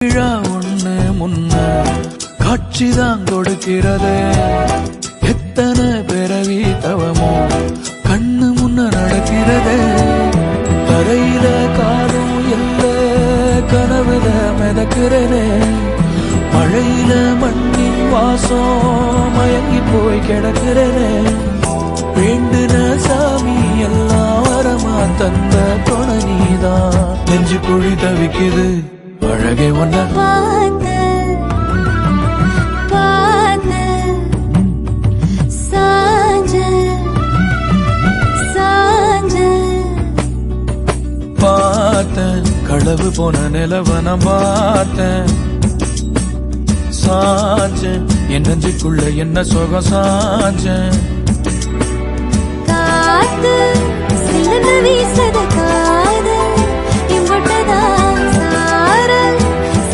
விழா ஒண்ணு முன்ன காட்சிதான் கொடுக்கிறது. எத்தனை பிறவி தவமோ கண்ணு முன்ன நடக்கிறது. தரையில காலும் இல்ல கனவுல மிதக்கிறனே. மழையில மண்ணின் வாசம் மயங்கி போய் கிடக்கிறனே. வேண்டுன சாமி எல்லாம் வரமா தந்த துணை நீதான். நெஞ்சு குழி தவிக்குது அழகே ஒன்ன பார்த்து பார்த்து சாஞ்ச சாஞ்ச பார்த்தேன். களவு போன நிலவன பார்த்தேன். சாஞ்சேன் என் நெஞ்சுக்குள்ள என்ன சுகம் சாஞ்சேன். காத்து சில்லுன்னு வீசத